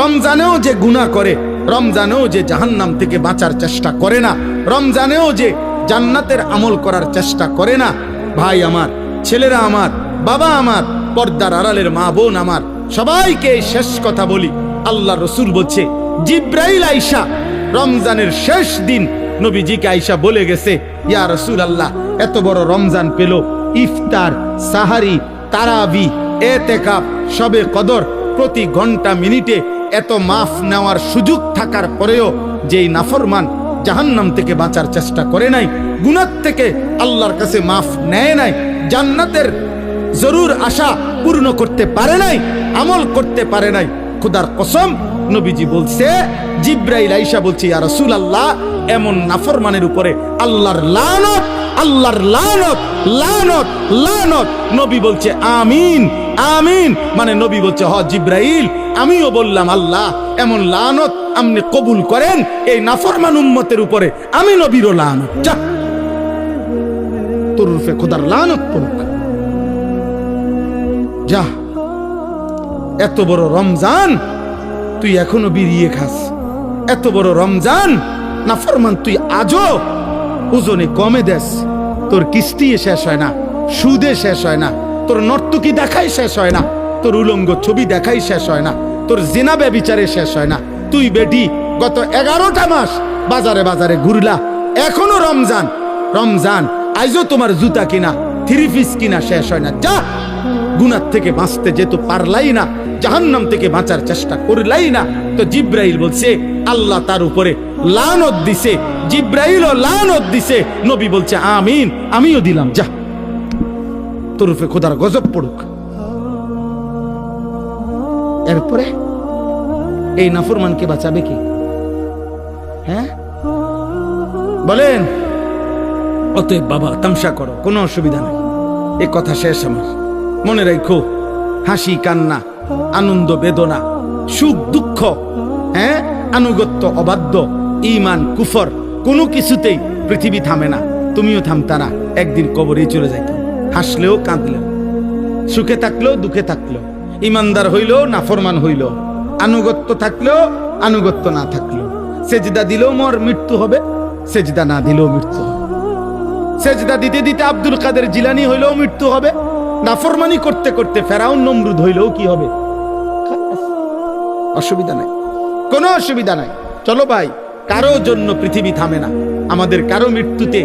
রমজানেও যে গুনাহ করে, রমজানেও যে জাহান্নাম থেকে বাঁচার চেষ্টা করে না, রমজানেও যে জান্নাতের আমল করার চেষ্টা করে না, ভাই আমার, ছেলেরা আমার, বাবা আমার, পর্দার আড়ালের মা বোন আমার, সবাইকে শেষ কথা বলি। আল্লাহ রসুল বলছে, জিব্রাইল আইসা রমজানের শেষ দিন নবীজিকে আইসা বলে গেছে, ইয়া রাসূল আল্লাহ, এত বড় রমজান পেল, ইফতার, সাহারি, তারাবি, এতেকাফ, শবে কদর, প্রতি ঘন্টা মিনিটে এত মাফ নেওয়ার সুযোগ থাকার পরেও যেই নাফরমান জাহান্নাম থেকে বাঁচার চেষ্টা করে নাই, গুনাহ থেকে আল্লাহর কাছে মাফ নেয় নাই, জান্নাতের জরুর আশা পূর্ণ করতে পারে নাই, আমল করতে পারে নাই, খোদার কসম নবীজি বলছে, জিব্রাইল আইসা বলছে, ইয়া রাসূলুল্লাহ, এমন নাফরমানের উপরে আল্লাহর লানত, আল্লাহর লানত, লানত, লানত। নবী বলছে আমিন, আমিন। মানে নবী বলছে, হ জিব্রাইল, আমিও বললাম আল্লাহ, এমন লানত আপনি কবুল করেন এই নাফরমান উম্মতের উপরে, আমি নবীরও লানত, যা তোর রূপে খোদার লানত পড়ুক, যা। এত বড় রমজান তুই এখনো বিড়িয়ে খাস, এত বড় রমজান নাফরমান তুই আজও ওজনে কমে দেস, তোর কিস্তি শেষ হয় না, সুদে শেষ হয় না, তোর নর্তকী দেখাই শেষ হয় না, তোর উলঙ্গ ছবি দেখাই শেষ হয় না, তোর জিনা ব্যভিচারে শেষ হয় না। তুই বেটি গত 11টা মাস বাজারে বাজারে ঘুরলা, এখনো রমজান, রমজান আইজও তোমার জুতা কিনা, থ্রি পিস কিনা শেষ হয় না, যা। গুনাহ থেকে বাঁচতে যেহেতু পারলাই না, জাহান্নাম থেকে বাঁচার চেষ্টা করলাই না, তো জিব্রাইল বলছে আল্লাহ তার উপরে লানত দিছে, জিব্রাইলও লানত দিছে, নবী বলছে আমিন, আমিও দিলাম, যা তোর উপরে খোদার গজব পড়ুক। এরপরে এই নাফরমানকে বাঁচাবে কি? হ্যাঁ বলেন? অতএব বাবা, তামসা করো, কোনো অসুবিধা নাই, এ কথা শেষ আমার। মনে রাখো, হাসি কান্না, আনন্দ বেদনা, সুখ দুঃখ, হ্যাঁ, আনুগত্য অবাধ্য, ঈমান কুফর, কোনো কিছুতেই পৃথিবী থামে না, তুমিও থামতা না, একদিন কবরে চলে যাইত। হাসলেও কাঁদলেও, সুখে থাকলেও দুঃখে থাকলেও, ইমানদার হইলেও নাফরমান হইলেও, আনুগত্য থাকলেও আনুগত্য না থাকলেও, সেজদা দিলেও মোর মৃত্যু হবে, সেজদা না দিলেও মৃত্যু হবে, সেজদা দিতে দিতে আব্দুল কাদের জিলানী হইলেও মৃত্যু হবে, নাফরমানি করতে করতে ফেরাউন নমরুদ হইলেও কি হবে? অসুবিধা নাই, কোনো অসুবিধা নাই। চলো ভাই, কারো জন্য পৃথিবী থামে না, আমাদের কারো মৃত্যুতে,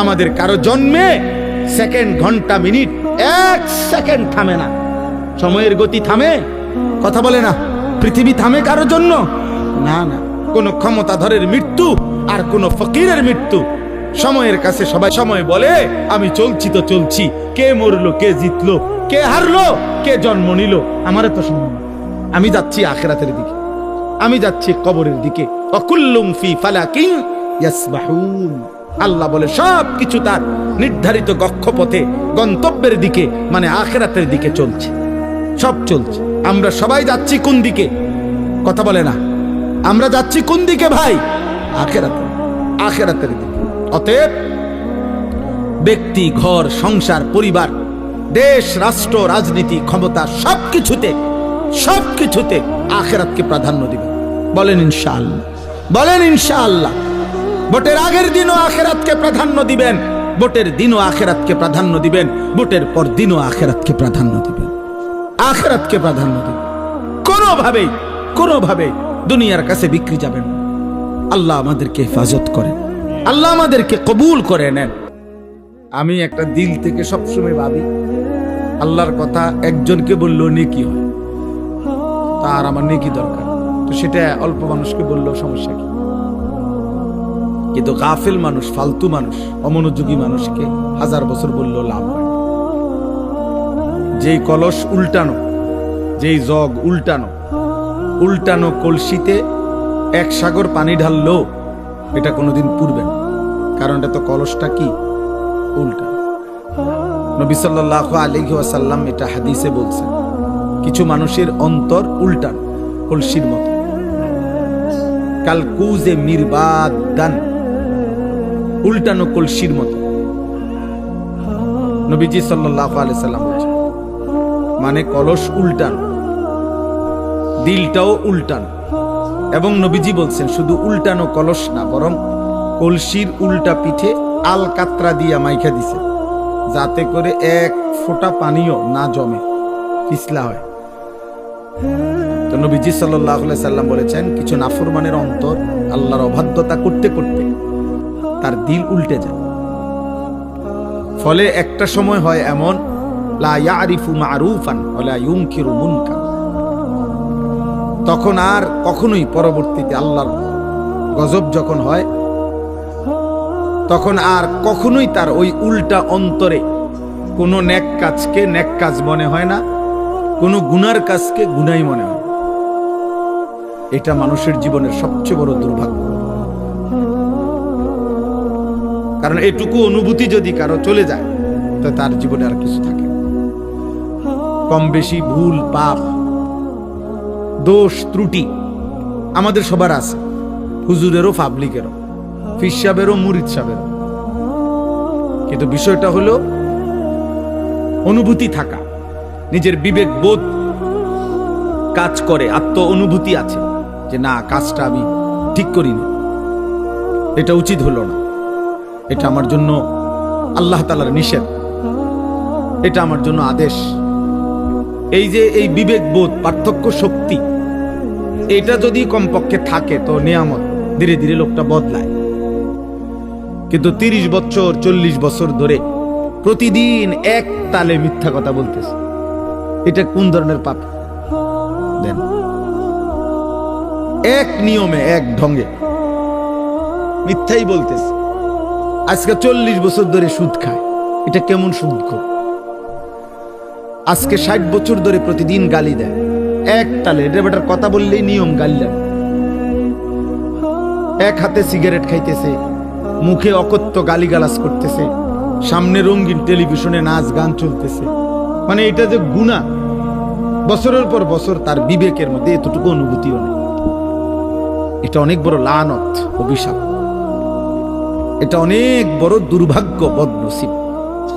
আমাদের কারো জন্মে সেকেন্ড, ঘন্টা, মিনিট, 1 সেকেন্ড থামে না। সময়ের গতি থামে? কথা বলে না। পৃথিবী থামে কারো জন্য? না না। কোন ক্ষমতাধরের মৃত্যু আর কোন ফকিরের মৃত্যু, সময়ের কাছে সবাই সময় বলে আমি চলছি তো চলছি, কে মরলো, কে জিতলো, কে হারলো, কে জন্ম নিল, আমারে তো সময়, আমি যাচ্ছি আখিরাতের দিকে, আমি যাচ্ছি কবরের দিকে। অকুল্লুম ফি ফালাকিন ইয়াসবাহুন। আল্লাহ বলে সব কিছু তার নির্ধারিত কক্ষপথে গন্তব্যের দিকে, মানে আখিরাতের দিকে চলছে, সব চলছে। আমরা সবাই যাচ্ছি কোন দিকে? কথা বলে না। আমরা যাচ্ছি কোন দিকে ভাই? আখিরাতে, আখিরাতের দিকে। অতএব ব্যক্তি, ঘর, সংসার, পরিবার, দেশ, রাষ্ট্র, রাজনীতি, ক্ষমতা, সবকিছুতে সবকিছুতে আখিরাতকে প্রাধান্য দিবেন। বলেন ইনশাআল্লাহ, বলেন ইনশাআল্লাহ। ভোটের আগের দিনও আখিরাতকে প্রাধান্য দিবেন, ভোটের দিনও আখিরাতকে প্রাধান্য দিবেন, ভোটের পর দিনও আখিরাতকে প্রাধান্য দিবেন, আখিরাতকে প্রাধান্য দিবেন। কোনোভাবেই কোনোভাবে দুনিয়ার কাছে বিক্রি যাবেন না। আল্লাহ আমাদেরকে হেফাজত করেন, আল্লাহ আমাদেরকে কবুল করে নেন। আমি একটা দিল থেকে সবসময় ভাবি, আল্লাহর কথা একজনকে বললেও নেকি হয়, তার আমার নেকি দরকার, তো সেটা অল্প মানুষকে বললেও সমস্যা কি? কিন্তু গাফিল মানুষ, ফালতু মানুষ, অমনোযোগী মানুষকে 1000 বছর বললেও লাভ হয়। যেই কলস উল্টানো, যেই জগ উল্টানো, উল্টানো কলসিতে 1 সাগর পানি ঢাললেও এটা কোনোদিন পুড়বে না, কারণ এটা তো কলসটা কি উল্টা। নবী সাল্লাল্লাহু আলাইহি ওয়াসাল্লাম এটা হাদিসে বলছেন, কিছু মানুষের অন্তর উল্টানো কলসির মতো, কালকুজে মিরবাদান, উল্টানো কলসির মতো। নবীজি সাল্লাল্লাহু আলাইহি সাল্লাম বলেছেন, মানে কলস উল্টানো, দিলটাও উল্টানো। এবং নবীজি বলছেন শুধু উল্টানো কলস না, বরং কলসির উল্টা পিঠে আল কাতরা দিয়া মাইখা দিছে, যাতে করে এক ফোঁটা পানিও না জমে, পিছলা হয়। তো নবীজি সাল্লাল্লাহু আলাইহি সাল্লাম বলেছেন, কিছু নাফরমানের অন্তর আল্লাহর অবাধ্যতা করতে করতে তার দিল উল্টে যায়। ফলে একটা সময় হয় এমন, লা ইয়ারিফু মারুফান ওয়ালা ইউনকিরু মুনকার, তখন আর কখনোই পরবর্তীতে আল্লাহর গজব যখন হয়, তখন আর কখনোই তার ওই উল্টা অন্তরে কোনো নেক কাজকে নেক কাজ মনে হয় না, কোনো গুনার কাজকে গুনাই মনে হয়। এটা মানুষের জীবনের সবচেয়ে বড় দুর্ভাগ্য। কারণ এটুকু অনুভূতি যদি কারো চলে যায়, তো তার জীবনে আর কিছু থাকে না। কম বেশি ভুল, পাপ, দোষ, ত্রুটি আমাদের সবার আছে, হুজুরেরও, পাবলিকেরও, ফির সাহেবেরও, মুরিদ সাহেবেরও। কিন্তু বিষয়টা হলো অনুভূতি থাকা, নিজের বিবেক বোধ কাজ করে, আত্ম অনুভূতি আছে যে না, কাজটা আমি ঠিক করিনি, এটা উচিত হলো না, এটা আমার জন্য আল্লাহ তাআলার নিষেধ, এটা আমার জন্য আদেশ। এই যে এই বিবেক বোধ, পার্থক্য শক্তি, এটা যদি কমপক্ষে থাকে তো নিয়ামত, ধীরে ধীরে লোকটা বদলায়। কিন্তু 30 বছর 40 বছর ধরে প্রতিদিন এক তালে মিথ্যা কথা বলতেছে, এটা কোন ধরনের পাপ? দেন এক নিয়মে, এক ঢঙ্গে মিথ্যাই বলতেছে। আজকে 40 বছর ধরে সুদ খায়, এটা কেমন সুদ খোর? আজকে 60 বছর ধরে প্রতিদিন গালি দেয়, এক তালে, এটা বেটার কথা বললেই নিয়ম, গালি দেয়। এক হাতে সিগারেট খাইতেছে, মুখে অকথ্য গালিগালাজ করতেছে, সামনে রঙিন টেলিভিশনে নাচ গান চলতেছে। মানে এটা যে গুনাহ, বছরের পর বছর তার বিবেকের মধ্যে এতটুকু অনুভূতিও নেই। এটা অনেক বড় লানত, অভিশাপ। এটা অনেক বড় দুর্ভাগ্য, বদনসিব,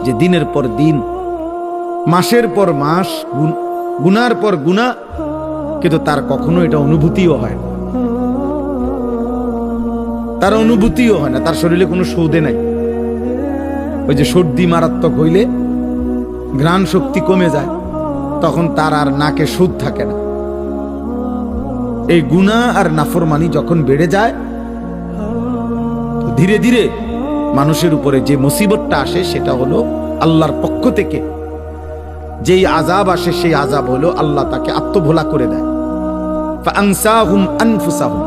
যে দিনের পর দিন, মাসের পর মাস গুনার পর গুনাহ, কিন্তু তার কখনো এটা অনুভূতিও হয় না। তার অনুভূতিও হয় না, তার শরীরে কোনো সৌদে নাই। ওই যে সর্দি মারাত্মক হইলে ঘ্রাণ শক্তি কমে যায়, তখন তার আর নাকে সুদ থাকে না। এই গুনাহ আর নাফরমানি যখন বেড়ে যায়, ধীরে ধীরে মানুষের উপরে যে মুসিবতটা আসে, সেটা হলো আল্লাহর পক্ষ থেকে যেই আযাব আসে, সেই আযাব হলো আল্লাহ তাকে আত্মভোলা করে দেয়। ফাআনসাহুম আনফুসাহুম।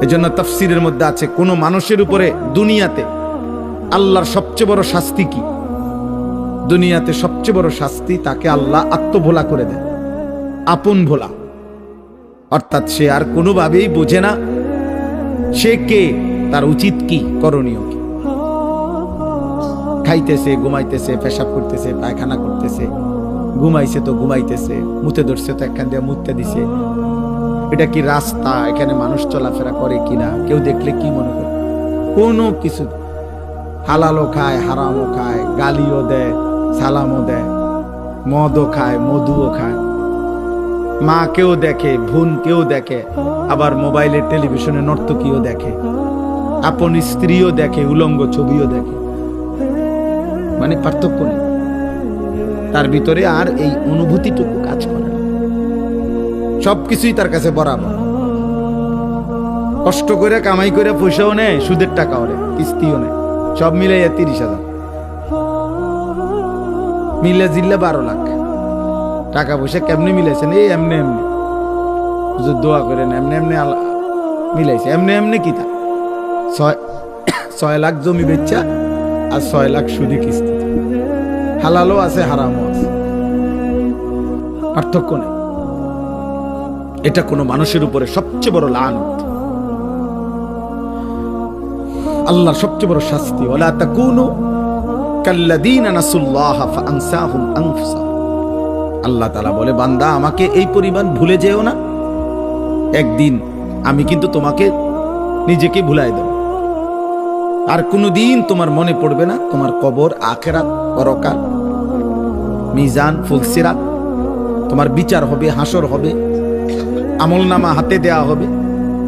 এজন্য তাফসীরের মধ্যে আছে, কোন মানুষের উপরে দুনিয়াতে আল্লাহর সবচেয়ে বড় শাস্তি কি? দুনিয়াতে সবচেয়ে বড় শাস্তি, তাকে আল্লাহ আত্মভোলা করে দেয়, আপন ভোলা। অর্থাৎ সে আর কোনোভাবেই বোঝে না সে কে, তার উচিত কি, করণীয় কি। খাইতেছে, ঘুমাইতেছে, পেশাব করতেছে, পায়খানা করতেছে, ঘুমাইছে তো ঘুমাইতেছে, মুতে ধরছে তো একখান দিয়ে মুতে দিছে। এটা কি রাস্তা? এখানে মানুষ চলাফেরা করে কিনা, কেউ দেখলে কি মনে করে? কোনো কিছু। হালালও খায়, হারামও খায়, গালিও দেয়, সালামও দেয়, মদও খায়, মধুও খায়, মা কেউ দেখে, বোন কেউ দেখে, আবার মোবাইলে টেলিভিশনে নর্তকীও দেখে, আপন স্ত্রীও দেখে, উলঙ্গ ছবিও দেখে। মানে পার্থক্য নেই তার ভিতরে, আর এই অনুভূতিটুকু কাজ করে না। সবকিছুই তার কাছে বরাবর। কষ্ট করে কামাই করে পয়সাও নেয়, সুদের টাকাও নেয়, কিস্তিও নেয়, সব মিলাইয়া 30,000, মিলে জিল্লা 12 লাখ টাকা পয়সা। কেমনে মিলাইছেন? এই এমনি এমনি, দোয়া করেন, এমনি এমনি মিলাইছে। এমনি এমনি কি? তা 6 লাখ জমি বেচা আর 6 লাখ সুদি কিস্তি। হালালও আছে, হারামও আছে, পার্থক্য নেই। এটা কোনো মানুষের উপরে সবচেয়ে বড় লানত, আল্লাহর সবচেয়ে বড় শাস্তি। ওয়ালা তাকুনু কাল্লাযীনা নাসুল্লাহ ফাআনসাহুম আনফুসাহুম। আল্লাহ তাআলা বলে, বান্দা আমাকে এই পরিমাণ ভুলে যেও না, একদিন আমি কিন্তু তোমাকে নিজেকে ভুলাই দেব। আর কোনোদিন তোমার মনে পড়বে না তোমার কবর, আখিরাত, পরকাল, মিজান, ফুলসিরাত, তোমার বিচার হবে, হাসর হবে, আমলনামা হাতে দেয়া হবে,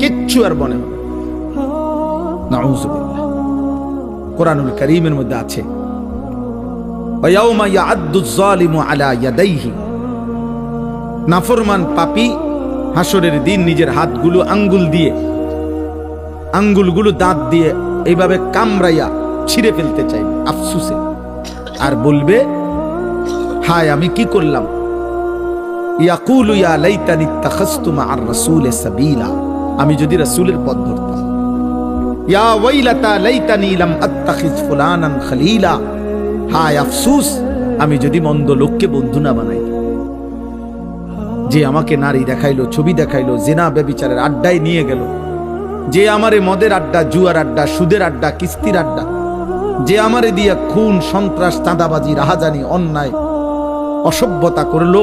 কিচ্ছু আর মনে হবে। নাউযুবিল্লাহ। কোরআনুল কারীমের মধ্যে আছে, ওয়ায়াউমা ইয়া'আদ্দুয যালিমু আলা ইয়াদাইহি, নাফরমান পাপী হাসরের দিন নিজের হাতগুলো আঙ্গুলগুলো দাঁত দিয়ে এইভাবে কামড়াইয়া ছিঁড়ে ফেলতে চাইবে আফসুসে, আর বলবে হায় আমি কি করলাম। ইয়াকুলু ইয়া লাইতানি ইত্তাখাযতু মা'আর রাসূলি সাবিলা, আমি যদি রাসূলের পথ ধরতাম। ইয়া ওয়াইলাতা লাইতানি লাম আত্তাখিয ফুলানান খলিলা, হায় আফসোস আমি যদি মন্দ লোককে বন্ধু না বানাই। যে আমাকে নারী দেখাইলো, ছবি দেখাইলো, জিনা ব্যভিচারের আড্ডায় নিয়ে গেল, যে আমারে মদের আড্ডা, জুয়ার আড্ডা, সুদের আড্ডা, কিস্তির আড্ডা, যে আমারে দিয়া খুন, সন্ত্রাস, চাঁদাবাজি, রাহাজানি, অন্যায়, অসভ্যতা করলো,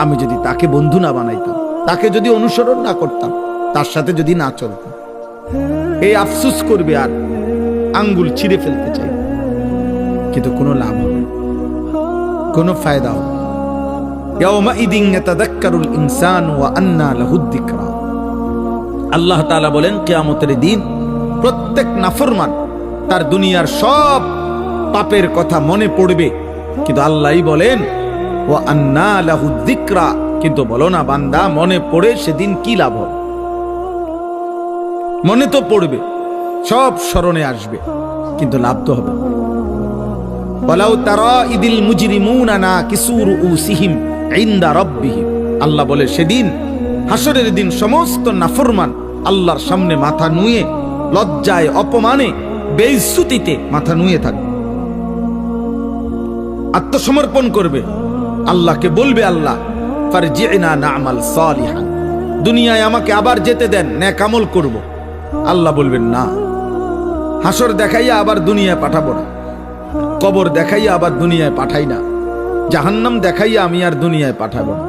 আমি যদি তাকে বন্ধু না বানাইতাম, তাকে যদি অনুসরণ না করতাম, তার সাথে যদি না চলতাম, এই আফসোস করবে আর আঙ্গুল ছিঁড়ে ফেলতে চাই, কিন্তু কোনো লাভ হবে, কোনো ফায়দা হবে। ইয়াউমাইদিন ইয়াতাযাক্কারুল ইনসানু ওয়া আন্না লাহুদ যিকরা। আল্লাহ তাআলা বলেন কিয়ামতের দিন প্রত্যেক নাফরমান তার দুনিয়ার সব পাপের কথা মনে পড়বে, কিন্তু আল্লাহই বলেন ওয়া আন্না লাহুদ যিকরা, কিন্তু বলো না বান্দা মনে পড়ে সেদিন কি লাভ হবে। মনে তো পড়বে, সব স্মরণে আসবে, কিন্তু লাভ তো হবে। ওয়ালাউ তারা ইদিল মুজরিমুনা নাকিসু রুউসিহিম ইনদা রাব্বিহিম, আল্লাহ বলে সেদিন হাসরের দিন সমস্ত নাফরমান আল্লাহর সামনে মাথা নুয়ে, লজ্জায়, অপমানে, বেইজ্জতিতে মাথা নুয়ে থাকবে, আত্মসমর্পণ করবে, আল্লাহকে বলবে আল্লাহ ফারজি'না না'মাল সালিহান, দুনিয়ায় আমাকে আবার যেতে দেন, নেক আমল করব। আল্লাহ বলবেন না, হাসর দেখাইয়া আবার দুনিয়ায় পাঠাবো না, কবর দেখাইয়া আবার দুনিয়ায় পাঠাই না, জাহান্নাম দেখাইয়া আমি আর দুনিয়ায় পাঠাবো না।